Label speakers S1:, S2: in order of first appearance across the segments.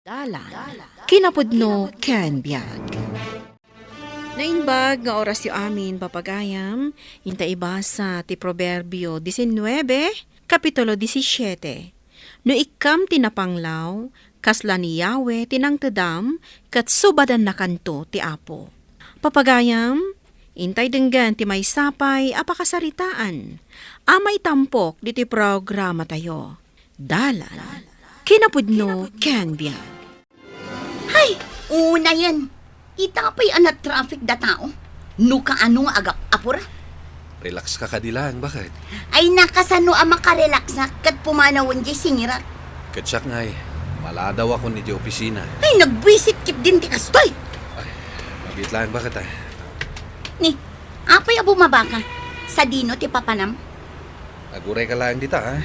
S1: Dalan, kinapudno ken biag. Nainbag nga oras yu amin papagayam, hinta iba sa ti Proverbio 19, Kapitulo 17. No ikam tinapanglaw, kasla ni Yahweh tinangtedam, kat subadan na kanto ti Apo. Papagayam, intay denggan ti may sapay apakasaritaan. Amay tampok di ti programa tayo. Dalan, kinapudno ken biag.
S2: Hay, una yan. Itapay anat traffic da tao. No kaano nga agap apura.
S3: Relax ka kadilang, bakit?
S2: Ay nakasano ang makarelax na kat pumanawon di singirat.
S3: Katsak ngay, maladaw ako ni di opisina.
S2: Ay nagwisit kit din ti kastoy.
S3: Ay, mabit lang, bakit
S2: Ni, apay bumaba ka. Sa dino ti papanam.
S3: Aguray ka lang dita, ha?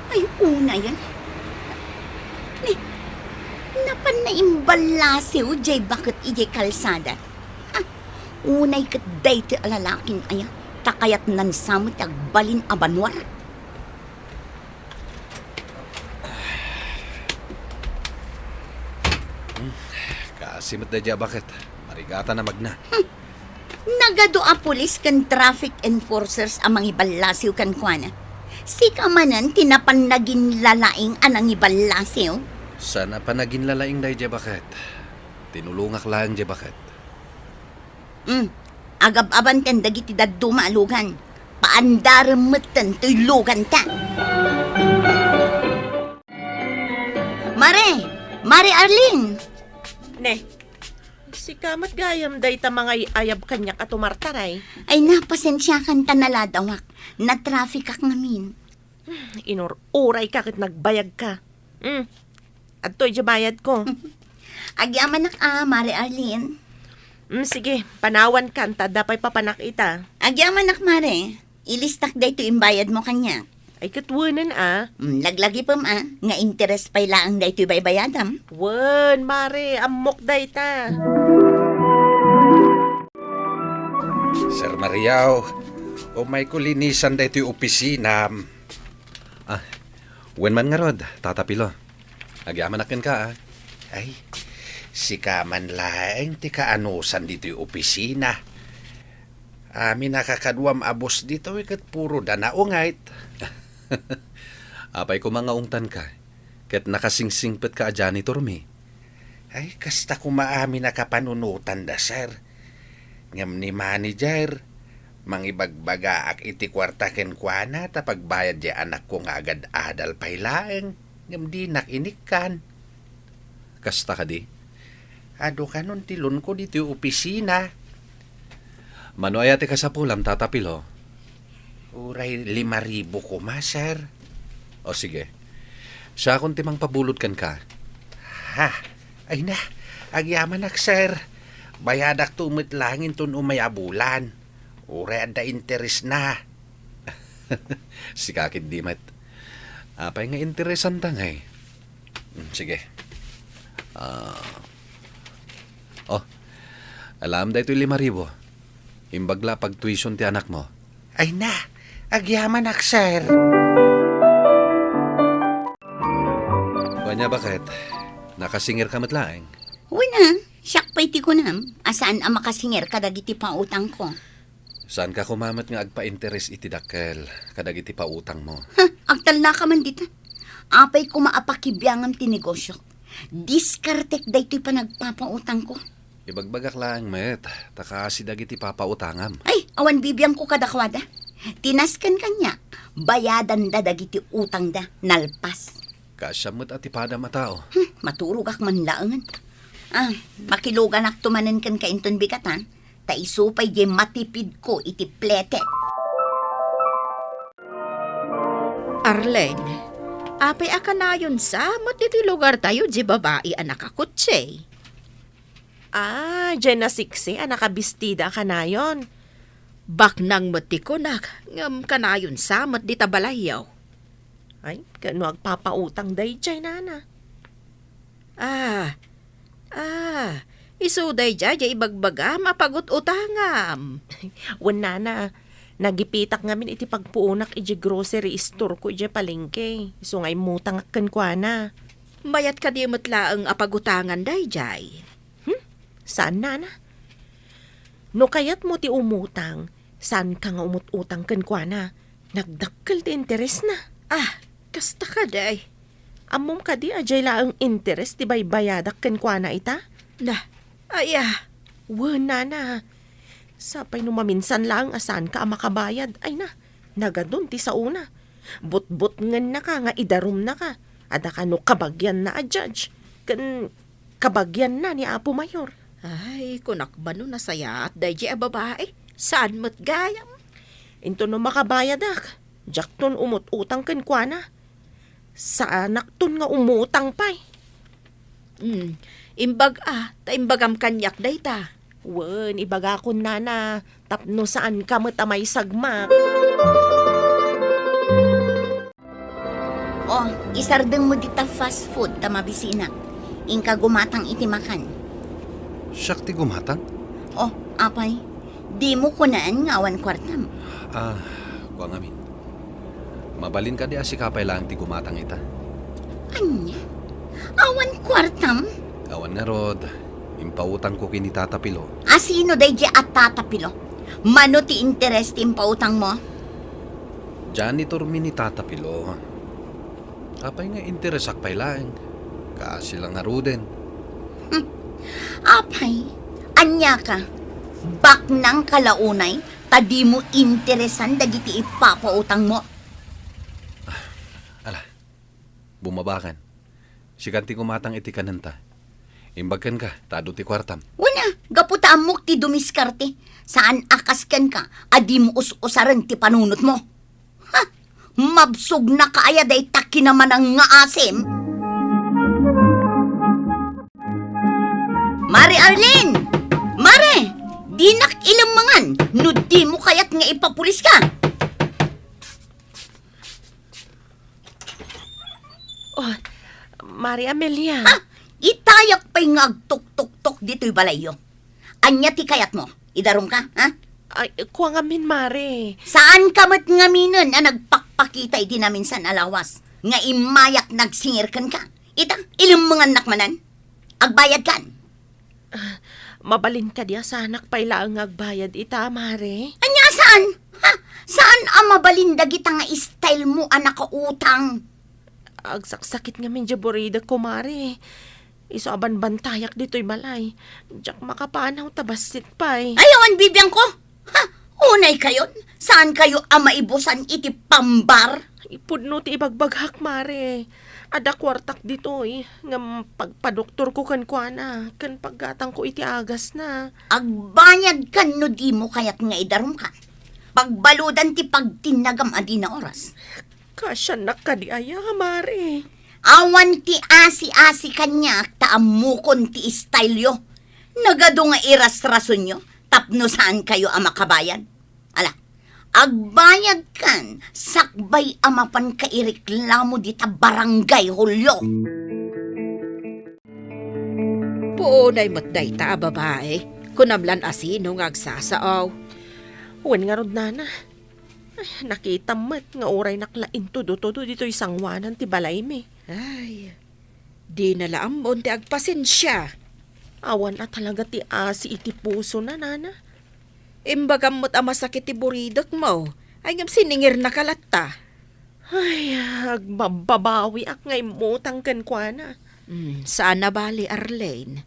S2: Ay una yan. Ni, napan na imbalasiw jay bakit ijay kalsada. Unay kat day ti alalaking aya. Takayat nan samot agbalin abanwar.
S3: Kasimot na dya, bakit? Marigata na magna.
S2: Nagado a pulis kan traffic enforcers amang ibalasiw kan kuana. Si kamanan tinapan naging lalaing anang ibalasiw.
S3: Sana pa naging lalaing na dya, bakit? Tinulungak lang dya, bakit?
S2: Agab-aban kan dagiti daduma alugan. Paandaremetan to'y lugan ta. Mare Arlene.
S4: Ne, si kamat gayam day ta mga ayab kanyak at umartaray.
S2: Ay napasensya kan tanaladawak. Na-traffic ak ngamin.
S4: Inuray ka kit nagbayag ka. At to'y bayad ko.
S2: Agyaman ak Mare Arlene.
S4: Sige, panawan ka, dapay papanak ita.
S2: Agyaman ak Mare. Ilistak day to imbayad mo kanya.
S4: Ay katwanan
S2: Laglagi pam nga interest pay laang day to baybayadam.
S4: Wan, mare, amok day ta.
S3: Sir Mariao, o may kulinisan da ito'y opisina. Wen man nga rod, tatapilo. Agyaman akin ka, Ay, si kaman laeng ti kaanusan dito'y opisina. Amin nakakadwam abos dito, ikat puro danaungait. Apay ko mga ungtan ka, kat nakasingsingpet ka a janitor mi. Ay, kasta kumaamin na kapanunutan da, sir. Ngam ni manager, mangibagbaga ak iti kwarta ken kuana tapagbayad di anak ko nga agad adal paylaeng. Ngam di nakinikan. Kasta ka di? Ado ka nun tilon ko dito yung opisina. Mano ayate ka sa pulam tatapilo? Uray 5,000 ko ma, sir. O sige. Sa akong timang pabulot kan ka. Ha? Ay na, agyaman ak, sir. Bayadak tumit langin tun umayabulan. Uray ada interes na. Si kakit di mat. Apay nga interesan tangay. Sige. Alam da ito 5,000. Imbagla pag tuition ti anak mo. Ay na, agyaman ak, sir. Banya bakit? Nakasingir ka matlaeng?
S2: Wala, siyak pa'y ti ko nam. Asaan ang makasinger kadagiti pautang ko?
S3: Saan ka kumamat nga agpa-interes iti dakkel kadagiti pautang mo?
S2: Agtal na ka man dito. Apay ko maapakibiyangam ti negosyo. Diskartek day to'y pa nagpapautang ko.
S3: Ibagbagak lang, met. Taka si dagiti papautangam.
S2: Ay, awan bibiyang ko kadakwada. Tinaskan kanya, bayadan da dagiti utang da, nalpas.
S3: Kasyamot at ipada matao.
S2: Maturog ak man laangan. Makilugan ak tumanan kan kainton bikatan. Taisupay di matipid ko iti plete.
S1: Arlene, apay akanayon sa matiti lugar tayo di babae anak akutse.
S4: Dyan na siksi, nakabistida ka na yon.
S1: Bak nang matikunak, ngam kanayon sa mat di tabalayaw.
S4: Ay, kano agpapautang day dyan, nana.
S1: Isuday dya ibagbaga mapagot utangam.
S4: Wan, nana, Nagipitak ngamin iti pagpuunak iti grocery store ko iti palengke. So ngay mutang akan kwa na.
S1: Mayat ka di matlaang apagutangan day, jay.
S4: Saan na? No kayat mo ti umutang, saan ka nga umututang kan kwa na? Nagdakkel ti interes na.
S1: Ah, kasta ka day.
S4: Amom ka di ajay laang interes ti baybayadak kan kwa na ita?
S1: Nah, aya.
S4: Wala na. Sapay no maminsan lang asan ka makabayad. Ay na, nagadun ti sa una. But-but ngan na ka nga idarum na ka. Ada ka no kabagyan na a judge. Kan kabagyan na ni Apo Mayor.
S1: Ay, kunak ba no nasaya at day a babae? Saan mo't gayam?
S4: Into no makabayad ak. Jak ton umut-utang kan kwa na. Sa anak ton nga umutang pay.
S1: Imbag ta imbagam kanyak day ta.
S4: Wen, ibaga ko na tapno saan ka matamay sagma.
S2: O, isardeng mo dita fast food ta mabisina. Ingka gumatang itimakan.
S3: Siyak ti gumatang?
S2: O, apay, di mo kunaan ngawan kwartam.
S3: Kuang amin. Mabalin ka di asikapay lang ti gumatang ita.
S2: Anya? Awan kwartam?
S3: Awan nga rod, impautang ko kini Tata Pilo.
S2: Asino day di at tatapilo? Mano ti interest ti impautang mo?
S3: Janitor mi ni Tata Pilo. Apay nga interesak pay lang. Kasi lang nga ruden.
S2: Apay, anya ka? Bak nang kalaunay, tadi mo interesan dagiti ipapautang mo.
S3: Ala, bumabakan. Sikanti kumatang iti kananta. Imbagkan ka, tado ti kwartam.
S2: Wala, gaputa amok ti dumiskarte. Saan akaskan ka, adi mo us-usaran ti panunot mo. Ha, mabsog na kaaya day taki naman ang nga asim. Mare Arlene! Mare! Dinak ilang mangan, no di mo kaya't nga ipapulis ka.
S4: Oh, Mari Amelia.
S2: Ha? Itayak pa'y ngagtok-tok-tok dito'y balayo. Anya ti kayat mo? Idarum ka, ha?
S4: Ay, kuha nga min, Mari.
S2: Saan ka mat ngaminan ang nagpakpakita iti namin sa alawas? Nga imayak nagsingirkan ka? Ita, ilang mga nakmanan? Agbayad kan?
S4: Mabalin ka diya sa anak pa'y laang agbayad ita, Mari.
S2: Anya saan? Ha? Saan ang mabalindag ita nga style mo anak ka utang?
S4: Agsaksakit nga min jaborida ko, Mari. Iso aban bantayak dito'y balay. Diyak makapanaw tabasit pa'y.
S2: Ayawan bibiyang ko? Ha? Unay kayon? Saan kayo ang maibusan iti pambar?
S4: Ipudno ti ibagbaghak, Mari. Ada kwartak dito'y. Nga pagpadoktor ko kan kuana. Kan paggatang ko iti agas na.
S2: Agbayad kan no di mo kaya't nga idarum ka. Pagbaludan ti pagtinagam adi na oras.
S4: Kasya nakadiaya, Mari.
S2: Awan ti asi-asi kanya taamukon ti istylyo. Nagado nga iras rason nyo, tapno saan kayo ang makabayad. Ala, agbayad kan, sakbay amapan kaireklamo di ta barangay hulyo.
S1: Puunay mo't day ta, babae. Kunamlan asino nga agsasaaw.
S4: Wen nga rod nana. Ay, nakita mat nga oray naklain todo dito isang wanan ti balay mi.
S1: Ay, di nalaambon ti agpasensya.
S4: Awan na talaga ti asi iti puso na, nana.
S1: Imbagam mo't amasakit ti buridok mo. Ay ngam siningir na kalatta.
S4: Ay, agbabawi ak ngay mutang kan kwa na.
S1: Saan na bali, Arlene?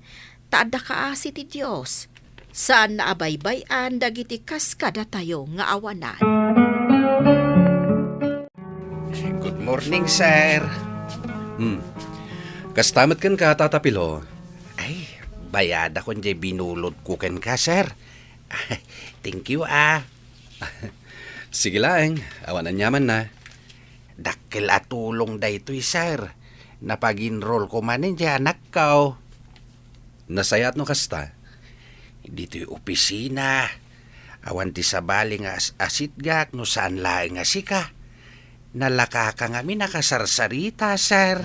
S1: Taada ka asi ti Diyos. Saan na abaybayan dagiti kaskada tayo nga awanan.
S3: Good morning, sir. Kastamat kan ka, Tata Pilo. Ay, bayad ako njay binulot ko kan ka, sir. Thank you, Sige lang, awanan nyaman na. Dakil atulong da ito'y, sir. Napag-enroll ko manin dyan, anak ka. Nasayat no kasta. Dito'y opisina. Awan ti sabali nga asitgak no saan laing nga sika. Nalaka ka nga mi nakasarsarita, sir.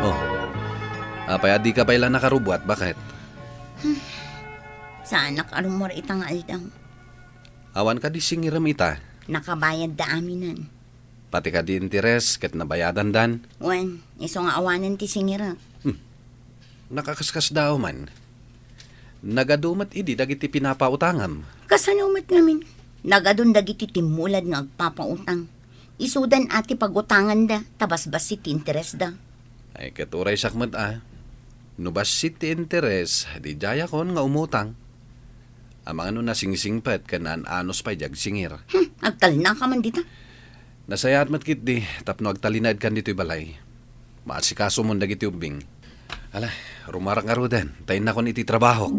S3: Oh, apay adi ka pala nakarubwat, bakit?
S2: Sa anak arumor itang aldang.
S3: Awan ka di singiram ita.
S2: Nakabayad da aminan.
S3: Pati ka di interes ket nabayadan dan.
S2: Wan, iso nga awanan ti singira.
S3: Nakakaskas daw man. Nagadumat idi dagiti pinapautangam.
S2: Kasanumat namin. Nagadun dagiti timulad nga agpapautang. Isudan ati pagutangan da, tabasbas si tinteres da.
S3: Ay keturay sakmat Nubas si ti interes, di jaya kon nga umutang. Amang ano na singsingpet kanan anos pa jag singir.
S2: Agtal na ka man dita.
S3: Nasayat matkit di, tapno agtalinad kan dito'y balay. Maasikaso mo dagiti ubing. Ala, rumarang arudan, tayo na kon iti trabaho.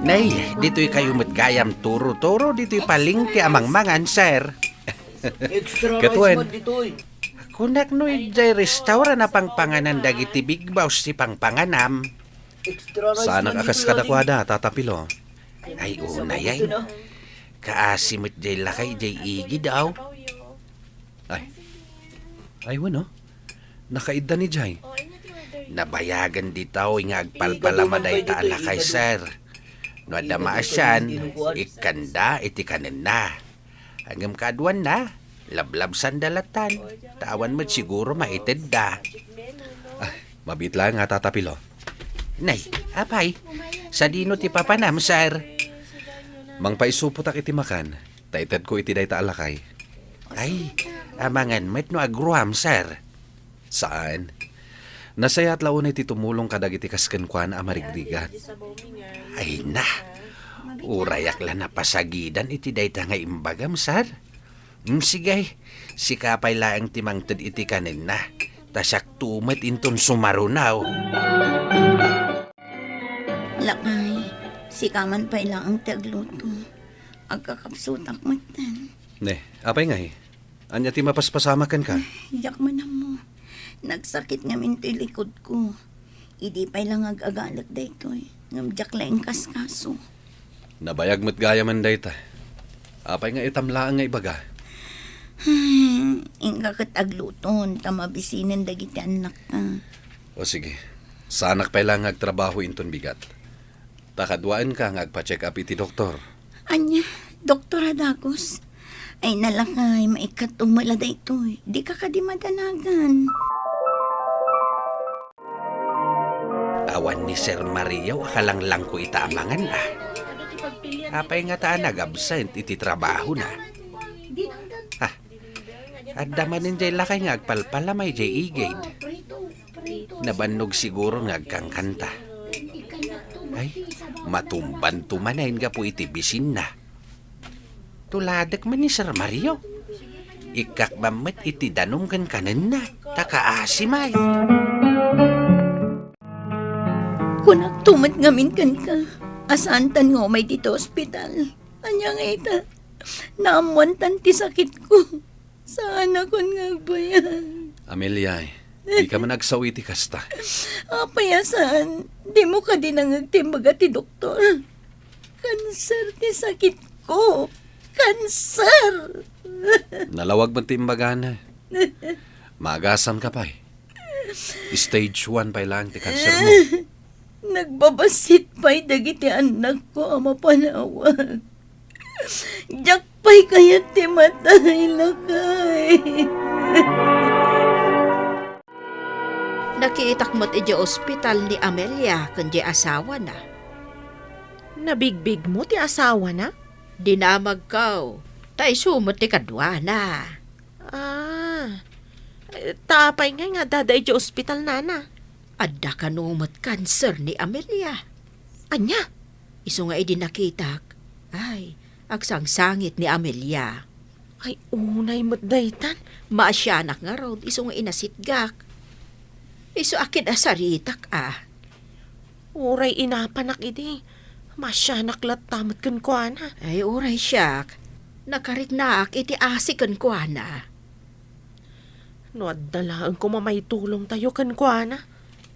S3: Nay, dito'y kayo matgayam turo-turo, dito'y palingki amang mangan, sir.
S5: Extra
S3: Katuen.
S5: rice man ditoy.
S3: Kunak no'y jay restaurant na pangpanganan dagiti big boss si pangpanganam.
S5: Extra rice
S3: Sana
S5: man
S3: kakas
S5: ditoy,
S3: kadakwada, tatapilo. Ay, unay ay.
S5: Ito na.
S3: Kaasimot jay lakay jay igi daw. Ay, wano. Nakaida ni jay. Nabayagan di tao nga agpalpalamaday ta alakay, sir. No adamasyan, ikanda iti kanin na. Hanggang kaduan na, lablab sandalatan. Tawan mo siguro maitid da. Mabit lang nga tatapilo. Nay, apay, sa dino ti papanam, sir. Mang paisuputak iti makan, taited ko iti dayta alakay. Ay, amangan met no agruam, sir. Saan? Nasayat laon iti tumulong kadag iti kaskenkwan amarigrigan. Ay na, urayak la napasagidan iti dayta nga imbagam, sir. Sigay, sikapay laang timangted iti kanin na. Tasak tumet inton sumarunaw.
S2: Lakay, si kaman pa ilang ang tagluto. Agkakapsutak matan.
S3: Ne, apay nga Anya ti mapaspasamakan ka.
S2: Yak man na mo. Nagsakit nga minto'y likod ko. Idi pa ilang ag-agalak da ito'y. Ngamjak lang kaskaso.
S3: Nabayag mo't gaya man dayta. Apay nga itamlaan nga ibaga.
S2: Inga kat agluton, tamabisinan dagiti anak ka.
S3: O sige, sa anak pa lang agtrabaho inton bigat. Takadwaan ka nga agpa-check up iti doktor.
S2: Anya, Doktor Adagos. Ay nalakay, maikat umalada ito'y. Di ka kadimadanagan.
S3: Awan ni Sir Mario, akalang lang ko itaamangan Apay nga taan nag-absent iti trabaho na. Adamanin jay lakay nga agpalpalamay jay igid. Nabannog siguro nga agkangkanta. Ay, matumban tumanayin nga po iti bisin na. Tuladak man ni Sir Mario. Ikakbamet iti danong kan kanan na. Takaasimay.
S2: Kunak tumat ngamin kan ka. Asantan nga may dito ospital. Anya nga ita. Naamuantan ti sakit ko. Saan ako nga bayan?
S3: Amelia, di ka man nagsawi ti kasta.
S2: Apayasan, di mo ka din ang agtimbaga ti doktor. Kanser ti sakit ko. Kanser!
S3: Nalawag man timbagana. Magasan ka pa Stage 1 pa lang ti cancer mo.
S2: Nagbabasit pa'y dagiti anak ko ang mapanawan. Diyak pa'y kaya ti matay lakay.
S1: Nakiitak mo't iti ospital ni Amelia kundi asawa na.
S4: Nabigbig mo ti asawa na?
S1: Dinamag kaw, tay sumot ti kadwa na.
S4: Tapay nga daday di ospital nana.
S1: Adda kanumot cancer ni Amelia.
S4: Anya?
S1: Iso nga idinakitak, ay, agsangsangit ni Amelia.
S4: Ay, unay mo't daytan.
S1: Maasyanak nga raw, iso nga inasitgak. Iso akid asaritak
S4: Uray inapanak idi. Masyanak lat tamat kan kuana.
S1: Ay, uray siyak. Nakariknaak iti asikan ko na.
S4: No, dalaan ko mamay tulong tayo kan kuana.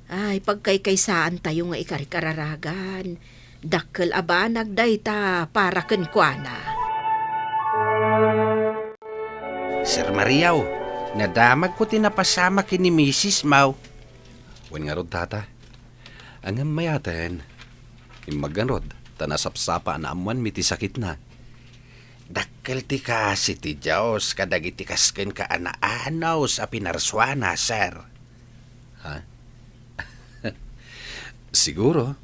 S1: Ay, pagkaykaysaan tayo nga ikarikararagan. Dakkel abanag dayta para ken kuana.
S3: Sir Mariaw, nadamag ko tinapasama kini Mrs. Mau. Wan nga rod tata. Ang mayaten, imaganrod, tanasapsapa na amuan miti sakit na. Dakkel ti kasi ti Diyos, kadagiti kasken ka anaanaw sa pinarswana, sir. Ha? Siguro,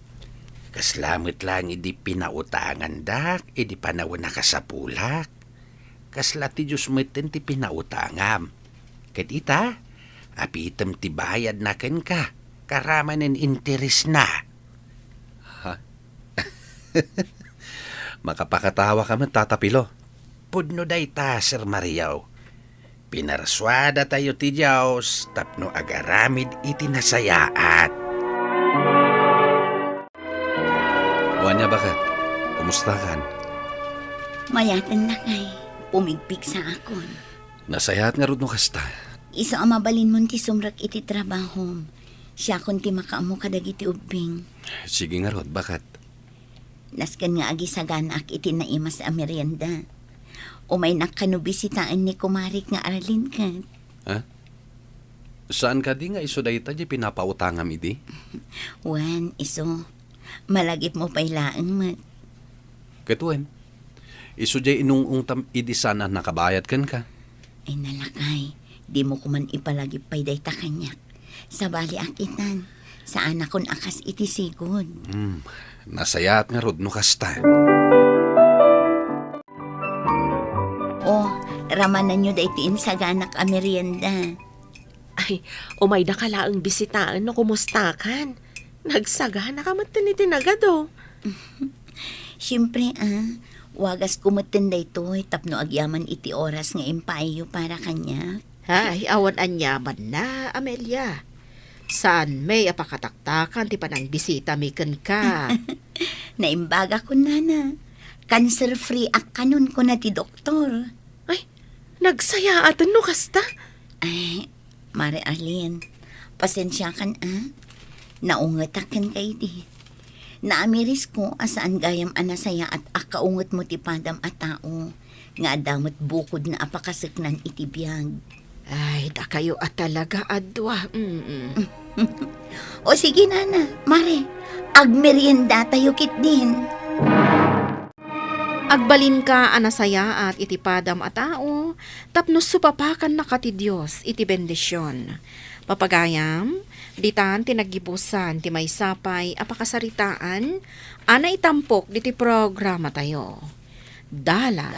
S3: kaslamit lang idi pinautangan dak, idi panawin na kasapulak. Kasla ti Diyos miten ti pinautangam. Ket ita, apitem ti bayad na ken ka, karamanen interes na. Ha? Makapakatawa ka man, tatapilo. Pudno day ta, Sir Mariaw. Pinarswada tayo ti Diyos, tapno agaramid iti nasayaat. Wanya bakit? Kumusta kan?
S2: Mayatan na kay, pumigpig sa akon.
S3: Nasayaat nga rod no kasta.
S2: Isa ang mabalin mo ti sumrak iti trabaho. Siya kun ti makaamo kadagiti ubing.
S3: Sige nga rod, bakit?
S2: Naskan nga agi sa ganak iti naimas a merienda. Umay nakanubisitaan ni kumarik nga aralin ka.
S3: Ha? Saan ka di nga iso dahi ta di pinapautangam idi?
S2: Wan, iso. Malagip mo pa'y laang mat.
S3: Ketuen, iso di inung tam idi sana nakabayad kan ka.
S2: Ay nalakay, di mo kuman ipalagip pa'y day ta kanyak. Sa bali akitan, saan akon akas iti sigod.
S3: Nasayaat nga rod no kasta.
S2: O, ramanan nyo da itiin sa ganak a merienda.
S4: Ay, umay na kalaang bisitaan no kumusta kan. Nagsagana ka matinitinagado.
S2: Siyempre wagas kumutin da ito, tapno agyaman iti oras nga impayo para kanya.
S1: Ay, awan anyaman na, Amelia. Saan may apakataktakan ti panang bisita miken ka.
S2: Naimbaga ko na. Cancer-free ak kanon ko na ti doktor.
S4: Ay, nagsaya atan no kasta.
S2: Ay, Mare Arlene, pasensya kan naungatakan kay di. Naamiris ko asaan gayam anasaya at akaungot mo ti padam a tao. Nga adamot bukod na apakasiknan iti biyag.
S1: Ay, da kayo at talaga adwa.
S2: O sige nana, Mare, agmerienda tayo kit din.
S1: Agbalin ka anasaya at iti padam a tao, tapno supapakan na kati Diyos iti bendisyon. Papagayam, ditan tinagibusan ti may sapay apakasaritaan, ana itampok diti programa tayo. Dala,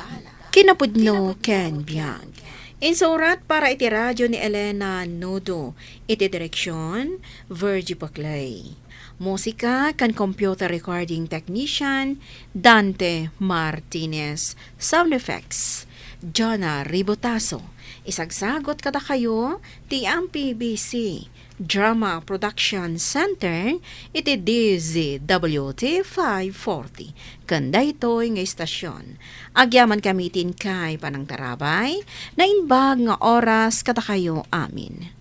S1: kinapudno ken biyag. Insurat para iti radyo ni Elena Nodo, iti direksyon, Virgie Paclay. Musika kan computer recording technician, Dante Martinez. Sound effects, Jonna Ribotaso. Isagsagot kada kayo, ti PBC Drama Production Center, iti DZWT 540. Kanda ito'y nga istasyon. Agyaman kamitin kay panang tarabay, na inbag nga oras kada kayo amin.